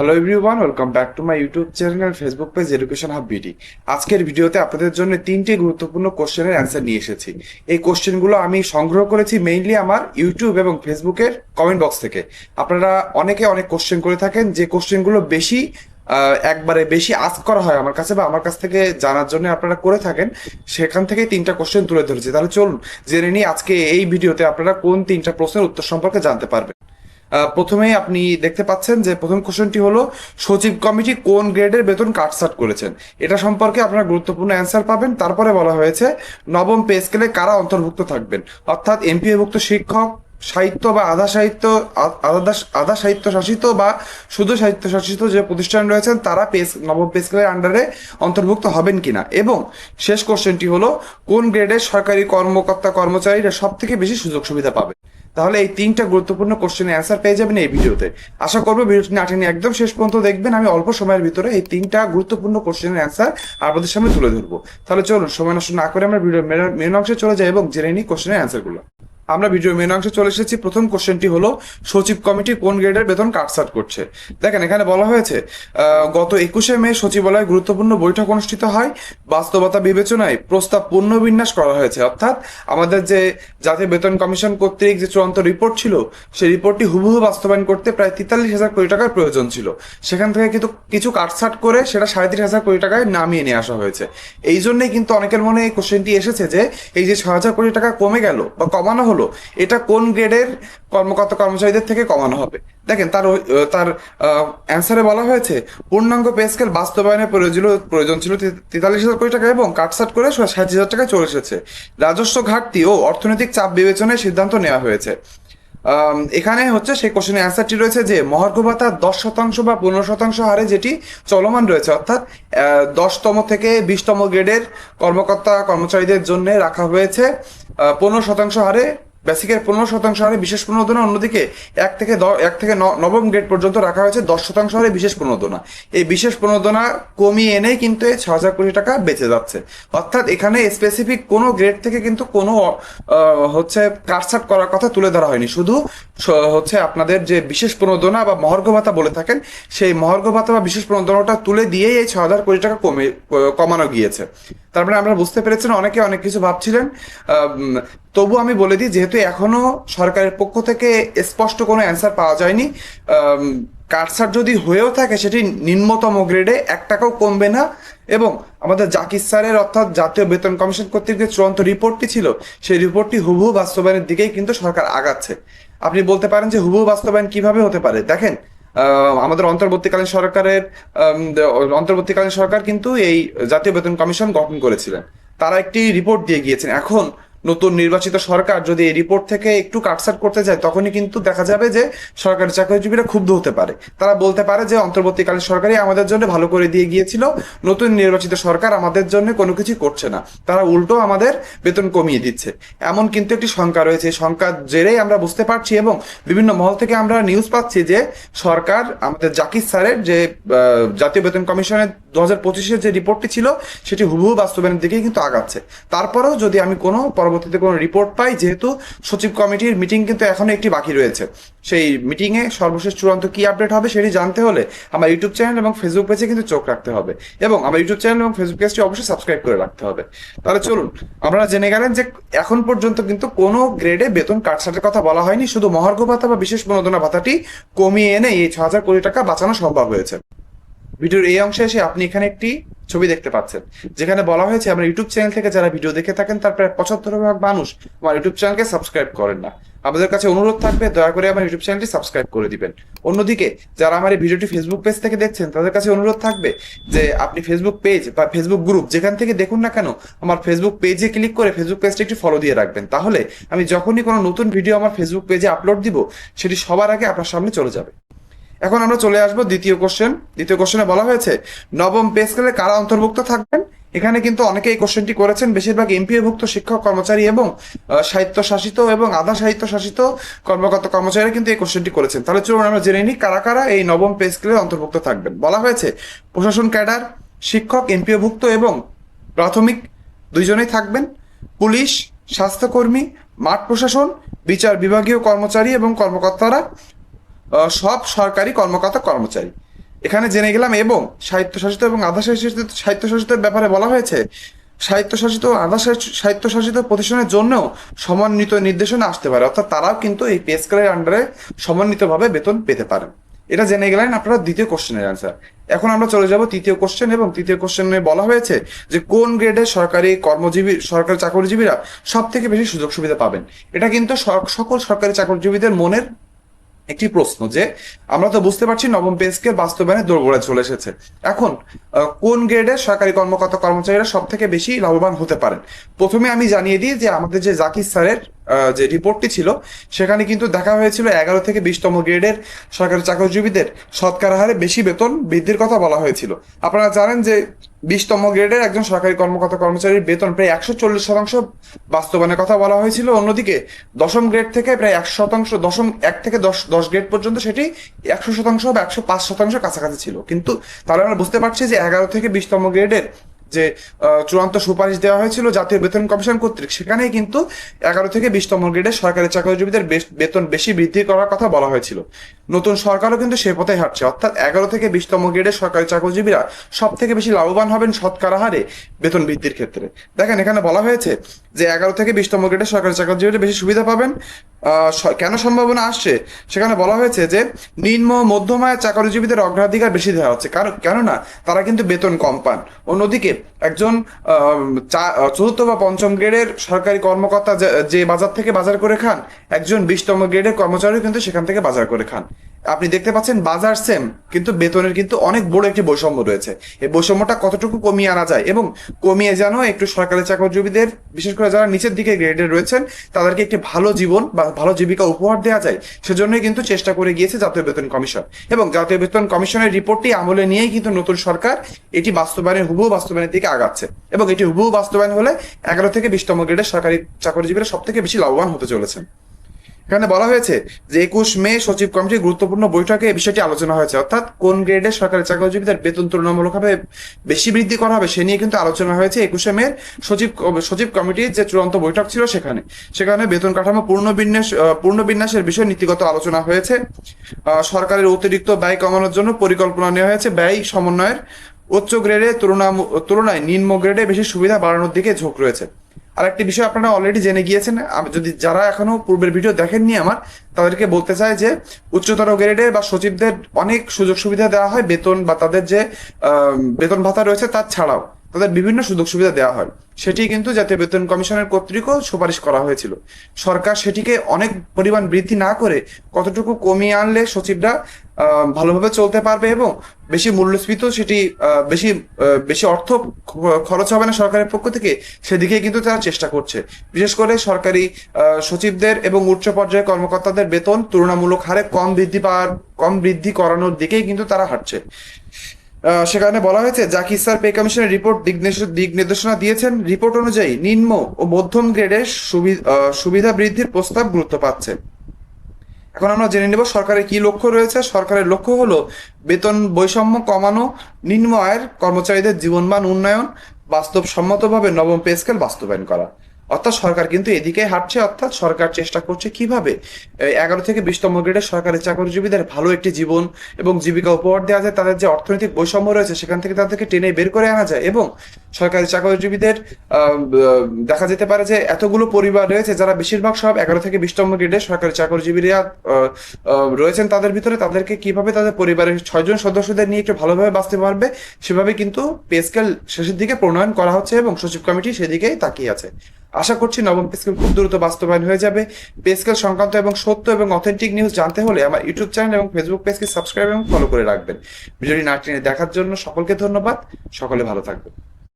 Hello everyone, welcome back to my YouTube channel Facebook page education hub BD. আজকের ভিডিওতে আপনাদের জন্য তিনটি গুরুত্বপূর্ণ কোশ্চেনের অ্যান্সার নিয়ে এসেছি। এই কোশ্চেনগুলো আমি সংগ্রহ করেছি মেইনলি আমার ইউটিউব এবং ফেসবুকের কমেন্ট বক্স থেকে। আপনারা অনেকে অনেক কোশ্চেন করে থাকেন, যে কোশ্চেনগুলো একবারে বেশি আস্ক করা হয় আমার কাছে বা আমার কাছ থেকে জানার জন্য আপনারা করে থাকেন, সেখান থেকে তিনটা কোশ্চেন তুলে ধরেছি। তাহলে চলুন জেনে নিই আজকে এই ভিডিওতে আপনারা কোন তিনটা প্রশ্নের উত্তর সম্পর্কে জানতে পারবেন। প্রথমেই আপনি দেখতে পাচ্ছেন যে প্রথম কোশ্চেনটি হলো, সচিব কমিটি কোন গ্রেডের বেতন কাটছাট করেছেন। এটা সম্পর্কে আপনারা গুরুত্বপূর্ণ অ্যান্সার পাবেন। তারপরে বলা হয়েছে নবম পে স্কেলে কারা অন্তর্ভুক্ত থাকবেন, অর্থাৎ এমপিওভুক্ত শিক্ষক, সাহিত্য বা আধা সাহিত্য শাসিত বা শুধু সাহিত্য শাসিত যে প্রতিষ্ঠান রয়েছেন তারা নবম পে স্কেলের আন্ডারে অন্তর্ভুক্ত হবেন কিনা। এবং শেষ কোশ্চেনটি হলো, কোন গ্রেডের সরকারি কর্মকর্তা কর্মচারীরা সব থেকে বেশি সুযোগ সুবিধা পাবে। তাহলে এই তিনটা গুরুত্বপূর্ণ কোশ্চেনের অ্যান্সার পেয়ে যাবেন এই ভিডিওতে। আশা করবো ভিডিওটি না টেনে একদম শেষ পর্যন্ত দেখবেন। আমি অল্প সময়ের ভিতরে এই তিনটা গুরুত্বপূর্ণ কোশ্চেনের অ্যান্সার আপনাদের সামনে তুলে ধরবো। তাহলে চলুন সময় নষ্ট না করে আমরা ভিডিওর মেন অংশে চলে যাই এবং জেনে নিই কোশ্চেনের অ্যান্সারগুলো। আমরা ভিডিওর মেন অংশে চলে এসেছি। প্রথম কোশ্চেনটি হলো, সচিব কমিটি কোন গ্রেডের বেতন কাটছাট করছে। দেখেন, এখানে বলা হয়েছে গত 21শে মে সচিবালয়ে গুরুত্বপূর্ণ বৈঠক অনুষ্ঠিত হয়। বাস্তবতা বিবেচনায় প্রস্তাব পুনর্বিন্যাস করা হয়েছে, অর্থাৎ আমাদের যে জাতীয় বেতন কমিশন কর্তৃক যে চূড়ান্ত রিপোর্ট ছিল, সেই রিপোর্টটি হুবহু বাস্তবায়ন করতে প্রায় 43,000 কোটি টাকার প্রয়োজন ছিল। সেখান থেকে কিন্তু কিছু কাটছাট করে সেটা 33,000 কোটি টাকায় নামিয়ে নিয়ে আসা হয়েছে। এই জন্যই কিন্তু অনেকের মনে এই কোশ্চেনটি এসেছে যে এই যে 6,000 কোটি টাকা কমে গেল বা কমানো হলো, এটা কোন গ্রেডের কর্মকর্তা কর্মচারীদের থেকে কমানো হবে। দেখেন, তার অ্যান্সারে বলা হয়েছে পূর্ণাঙ্গ পে স্কেল বাস্তবায়নের প্রয়োজন ছিল 43,000 কোটি টাকা এবং কাটছাট করে 60,000 টাকায় চলে এসেছে। রাজস্ব ঘাটতি ও অর্থনৈতিক চাপ বিবেচনায় সিদ্ধান্ত নেওয়া হয়েছে। এখানে হচ্ছে সেই কোশ্চেনের অ্যান্সারটি রয়েছে যে মহার্ঘ ভাতা 10% বা 15% হারে যেটি চলমান রয়েছে, অর্থাৎ 10তম থেকে 20তম গ্রেডের কর্মকর্তা কর্মচারীদের জন্য রাখা হয়েছে 15% হারে, বেসিকের 15% হারে বিশেষ প্রণোদনা। অন্যদিকে এক থেকে নবম গ্রেড পর্যন্ত রাখা হয়েছে 10% হারে বিশেষ প্রণোদনা। এই বিশেষ প্রণোদনা কমিয়ে এনেই কিন্তু এই 6,000 কোটি টাকা বেঁচে যাচ্ছে। অর্থাৎ এখানে স্পেসিফিক কোনো গ্রেড থেকে কিন্তু কোনো হচ্ছে কাটছাট করার কথা তুলে ধরা হয়নি। শুধু হচ্ছে আপনাদের যে বিশেষ প্রণোদনা বা মহার্ঘ ভাতা বলে থাকেন, সেই মহার্ঘ ভাতা বা বিশেষ প্রণোদনাটা তুলে দিয়েই এই 6,000 কোটি টাকা কমানো গিয়েছে। তারপরে আমরা বুঝতে পেরেছেন অনেকে অনেক কিছু ভাবছিলেন। তবু আমি বলে দিই, যেহেতু এখনো সরকারের পক্ষ থেকে স্পষ্ট কোনো অ্যান্সার পাওয়া যায়নি, কাটছাট যদি হয়েও থাকে সেটি নিম্নতম গ্রেডে 1 টাকাও কমবে না। এবং আমাদের জাকির স্যারের অর্থাৎ জাতীয় বেতন কমিশন কর্তৃক যে চূড়ান্ত রিপোর্টটি ছিল, সেই রিপোর্টটি হুবহু বাস্তবায়নের দিকেই কিন্তু সরকার আগাচ্ছে। আপনি বলতে পারেন যে হুবহু বাস্তবায়ন কিভাবে হতে পারে। দেখেন, আমাদের অন্তর্বর্তীকালীন সরকার কিন্তু এই জাতীয় বেতন কমিশন গঠন করেছিলেন। তারা একটি রিপোর্ট দিয়ে গিয়েছেন। এখন নতুন নির্বাচিত সরকার যদি এই রিপোর্ট থেকে একটু কাটছাট করতে যায়, তখনই কিন্তু দেখা যাবে যে সরকারি চাকরিজীবীরা ক্ষুব্ধ হতে পারে। তারা বলতে পারে যে অন্তর্বর্তীকালীন সরকারই আমাদের জন্য ভালো করে দিয়ে গিয়েছিল, নতুন নির্বাচিত সরকার আমাদের জন্য কোনো কিছু করছে না, তারা উল্টো আমাদের বেতন কমিয়ে দিচ্ছে। এমন কিন্তু একটি শঙ্কা রয়েছে। এই শঙ্কার জেরেই আমরা বুঝতে পারছি এবং বিভিন্ন মহল থেকে আমরা নিউজ পাচ্ছি যে সরকার আমাদের জাকির স্যারের যে জাতীয় বেতন কমিশনের 2025-এর যে রিপোর্টটি ছিল, সেটি হুবহু বাস্তবায়নের দিকেই কিন্তু আগাচ্ছে। তারপরেও যদি আমি পরবর্তীতে কোনো রিপোর্ট পাই, যেহেতু সচিব কমিটির মিটিং কিন্তু এখনো একটি বাকি রয়েছে, সেই মিটিংয়ে সর্বশেষ চূড়ান্ত কি আপডেট হবে সেটি জানতে হলে আমার ইউটিউব চ্যানেল এবং ফেসবুক পেজে কিন্তু চোখ রাখতে হবে এবং আমার ইউটিউব চ্যানেল এবং ফেসবুক পেজটি অবশ্যই সাবস্ক্রাইব করে রাখতে হবে। তাহলে চলুন, আপনারা জেনে গেলেন যে এখন পর্যন্ত কিন্তু কোনো গ্রেডে বেতন কাটছাটের কথা বলা হয়নি, শুধু মহার্ঘ ভাতা বা বিশেষ প্রণোদনা ভাতাটি কমিয়ে এনে এই 6,000 কোটি টাকা বাঁচানো সম্ভব হয়েছে। ভিডিওর এই অংশে এসে আপনি এখানে একটি ছবি দেখতে পাচ্ছেন, যেখানে বলা হয়েছে আমার ইউটিউব চ্যানেল থেকে যারা ভিডিও দেখে থাকেন তার প্রায় 75% মানুষ আমার ইউটিউব চ্যানেলকে সাবস্ক্রাইব করেন না। আমাদের কাছে অনুরোধ থাকবে, দয়া করে আমার ইউটিউব চ্যানেলটি সাবস্ক্রাইব করে দিবেন। অন্যদিকে যারা আমার এই ভিডিওটি ফেসবুক পেজ থেকে দেখছেন, তাদের কাছে অনুরোধ থাকবে যে আপনি ফেসবুক পেজ বা ফেসবুক গ্রুপ যেখান থেকে দেখুন না কেন, আমার ফেসবুক পেজে ক্লিক করে ফেসবুক পেজটি একটু ফলো দিয়ে রাখবেন। তাহলে আমি যখনই কোনো নতুন ভিডিও আমার ফেসবুক পেজে আপলোড দিব, সেটি সবার আগে আপনার সামনে চলে যাবে। এখন আমরা চলে আসবো দ্বিতীয় কোশ্চেনে বলা হয়েছে নবম পে স্কেলে কারা অন্তর্ভুক্ত থাকবেন। এখানে কিন্তু অনেকে এই কোশ্চেনটি করেছেন, বেশিরভাগ এমপিওভুক্ত শিক্ষক কর্মচারী এবং সাহিত্য শাসিত এবং আধা সাহিত্য শাসিত কর্মকর্তা কর্মচারীরা কিন্তু এই কোশ্চেনটি করেছেন। তাহলে চলুন আমরা জেনে নিই কারা কারা এই নবম পে স্কেলে অন্তর্ভুক্ত থাকবেন। বলা হয়েছে প্রশাসন ক্যাডার, শিক্ষক এমপিওভুক্ত এবং প্রাথমিক দুইজনেই থাকবেন, পুলিশ, স্বাস্থ্যকর্মী, মাঠ প্রশাসন, বিচার বিভাগীয় কর্মচারী এবং কর্মকর্তারা সব সরকারি কর্মকর্তা কর্মচারী। এখানে জেনে গেলাম এবং স্বায়ত্তশাসিত এবং আধা স্বায়ত্তশাসিতের ব্যাপারে বলা হয়েছে স্বায়ত্তশাসিত ও আধা স্বায়ত্তশাসিত প্রতিষ্ঠানের জন্যও সমন্বিত নির্দেশনা আসতে পারে, অর্থাৎ তারাও কিন্তু এই পে স্কেলের আন্ডারে সমন্বিতভাবে বেতন পেতে পারেন। এটা জেনে গেলেন আপনারা দ্বিতীয় কোশ্চেনের অ্যান্সার। এখন আমরা চলে যাব তৃতীয় কোশ্চেন, এবং তৃতীয় কোশ্চেনে বলা হয়েছে যে কোন গ্রেডের সরকারি চাকরিজীবীরা সব থেকে বেশি সুযোগ সুবিধা পাবেন। এটা কিন্তু সকল সরকারি চাকরিজীবীদের মনের একটি প্রশ্ন, যে আমরা তো বুঝতে পারছি নবম পে স্কেল বাস্তবায়নে দোরগোড়ায় চলে এসেছে। এখন কোন গ্রেডের সরকারি কর্মচারীরা সব থেকে বেশি লাভবান হতে পারেন। প্রথমে আমি জানিয়ে দিই যে আমাদের যে জাকির স্যারের যে রিপোর্টটি ছিল সেখানে কিন্তু দেখা হয়েছিল 11 থেকে 20তম গ্রেডের সরকারি চাকরিজীবীদের শতকরা হারে বেশি বেতন বৃদ্ধির কথা বলা হয়েছিল। আপনারা জানেন যে 20তম গ্রেডের একজন সরকারি কর্মচারীর বেতন প্রায় 140% বাস্তবায়নের কথা বলা হয়েছিল। অন্যদিকে দশম গ্রেড থেকে প্রায় 100%, দশম 1 থেকে 10 গ্রেড পর্যন্ত সেটি 100% বা 105% কাছাকাছি ছিল। কিন্তু তাহলে আমরা বুঝতে পারছি যে 11 থেকে 20তম গ্রেডের যে চূড়ান্ত সুপারিশ দেওয়া হয়েছিল জাতীয় বেতন কমিশন কর্তৃক, সেখানে কিন্তু 11 থেকে 20তম গ্রেডের সরকারি চাকরিজীবীদের বেতন বেশি বৃদ্ধি করার কথা বলা হয়েছিল। নতুন সরকারও কিন্তু সে পথে হাঁটছে, অর্থাৎ 11 থেকে 20তম গ্রেডের সরকারি চাকরিজীবীরা সব থেকে বেশি লাভবান হবেন শতকরা হারে বেতন বৃদ্ধির ক্ষেত্রে। দেখেন এখানে বলা হয়েছে যে 11 থেকে 20তম গ্রেডের সরকারি চাকরিজীবীরা বেশি সুবিধা পাবেন। কেন সম্ভাবনা আসছে সেখানে বলা হয়েছে যে নিম্ন মধ্যম আয়ের চাকরিজীবীদের অগ্রাধিকার বেশি দেওয়া হচ্ছে, কেননা তারা কিন্তু বেতন কম পান। অন্যদিকে একজন চতুর্থ বা পঞ্চম গ্রেডের সরকারি কর্মকর্তা যে বাজার থেকে বাজার করে খান, একজন 20তম গ্রেডের কর্মচারীও কিন্তু সেখান থেকে বাজার করে খান। আপনি দেখতে পাচ্ছেন বাজার সেম, কিন্তু বেতনের কিন্তু অনেক বড় একটি বৈষম্য রয়েছে। এই বৈষম্যটা কতটুকু কমিয়ে আনা যায় এবং কমিয়ে যেন একটু সরকারি চাকরিজীবীদের, বিশেষ করে যারা নিচের দিকে গ্রেডে রয়েছেন, তাদেরকে একটি ভালো জীবন বা ভালো জীবিকা উপহার দেওয়া যায়, সেজন্যই কিন্তু চেষ্টা করে গিয়েছে জাতীয় বেতন কমিশন। এবং জাতীয় বেতন কমিশনের রিপোর্টটি আমলে নিয়েই কিন্তু নতুন সরকার এটি হুবহু বাস্তবায়নের দিকে আগাচ্ছে, এবং এটি হুবহু বাস্তবায়ন হলে 11 থেকে 20তম গ্রেডের সরকারি চাকরিজীবীরা সব থেকে বেশি লাভবান হতে চলেছেন। এখানে বলা হয়েছে যে 21 মে সচিব কমিটির গুরুত্বপূর্ণ বৈঠকে এই বিষয়টি আলোচনা হয়েছে, অর্থাৎ কোন গ্রেডের সরকারি চাকরিজীবীদের বেতন তুলনামূলকভাবে বেশি বৃদ্ধি করা হবে সে নিয়ে কিন্তু আলোচনা হয়েছে 21 মে সচিব কমিটির যে চূড়ান্ত বৈঠক ছিল সেখানে বেতন কাঠামো পুনর্বিন্যাসের বিষয়ে নীতিগত আলোচনা হয়েছে। সরকারের অতিরিক্ত ব্যয় কমানোর জন্য পরিকল্পনা নেওয়া হয়েছে। ব্যয় সমন্বয়ের উচ্চ গ্রেডের তুলনায় নিম্ন গ্রেডে বেশি সুবিধা বাড়ানোর দিকে ঝোঁক রয়েছে। আর একটি বিষয় আপনারা অলরেডি জেনে গিয়েছেন, যদি যারা এখনো পূর্বের ভিডিও দেখেননি আমার, তাদেরকে বলতে চাই যে উচ্চতর গ্রেডে বা সচিবদের অনেক সুযোগ সুবিধা দেওয়া হয় বেতন বা তাদের যে বেতন ভাতা রয়েছে তার ছাড়াও তাদের বিভিন্ন সুযোগ সুবিধা দেওয়া হয়। সেটি কিন্তু জাতীয় বেতন কমিশনের কর্তৃকও সুপারিশ করা হয়েছিল। সরকার সেটিকে অনেক পরিমাণ বৃদ্ধি না করে কতটুকু কমিয়ে আনলে সচিবরা ভালোভাবে চলতে পারবে এবং বেশি মূল্যস্ফীত সেটি বেশি অর্থ খরচ হবে না সরকারের পক্ষ থেকে, সেদিকে কিন্তু তারা চেষ্টা করছে। বিশেষ করে সরকারি সচিবদের এবং উচ্চ পর্যায়ের কর্মকর্তাদের বেতন তুলনামূলক হারে কম বৃদ্ধি করানোর দিকেই কিন্তু তারা হাঁটছে। সেখানে বলা হয়েছে জাকির স্যার পে কমিশনের রিপোর্ট দিক নির্দেশনা দিয়েছেন। রিপোর্ট অনুযায়ী নিম্ন ও মধ্যম গ্রেডের সুবিধা বৃদ্ধির প্রস্তাব গুরুত্ব পাচ্ছে। এখন আমরা জেনে নেব সরকারের কি লক্ষ্য রয়েছে। সরকারের লক্ষ্য হলো বেতন বৈষম্য কমানো, নিম্ন আয়ের কর্মচারীদের জীবনমান উন্নয়ন, বাস্তবসম্মতভাবে নবম পে স্কেল বাস্তবায়ন করা। অর্থাৎ সরকার কিন্তু এদিকে হাঁটছে, অর্থাৎ সরকার চেষ্টা করছে কিভাবে 11 থেকে 20তম গ্রেডের সরকারি চাকরিজীবীদের ভালো একটি জীবন এবং জীবিকা উপহার দেওয়া যায়, তাদের যে অর্থনৈতিক বৈষম্য রয়েছে সেখান থেকে তাদেরকে টেনে বের করে আনা যায়। এবং সরকারি চাকরিজীবীদের দেখা যেতে পারে যে এতগুলো পরিবার রয়েছে যারা বেশিরভাগ সব 11 থেকে 20তম গ্রেডের সরকারি চাকরিজীবীরা রয়েছেন, তাদের ভিতরে তাদেরকে কিভাবে তাদের পরিবারের 6 জন সদস্যদের নিয়ে একটু ভালোভাবে বাঁচতে পারবে সেভাবে কিন্তু পে স্কেল শেষের দিকে প্রণয়ন করা হচ্ছে এবং সচিব কমিটি সেদিকেই তাকিয়ে আছে। আশা করছি নবম পে স্কেল খুব দ্রুত বাস্তবায়ন হয়ে যাবে। পে স্কেল সংক্রান্ত এবং সত্য এবং অথেন্টিক নিউজ জানতে হলে আমার ইউটিউব চ্যানেল এবং ফেসবুক পেজকে সাবস্ক্রাইব এবং ফলো করে রাখবেন। ভিডিওটি না টেনে দেখার জন্য সকলকে ধন্যবাদ। সকলে ভালো থাকবেন।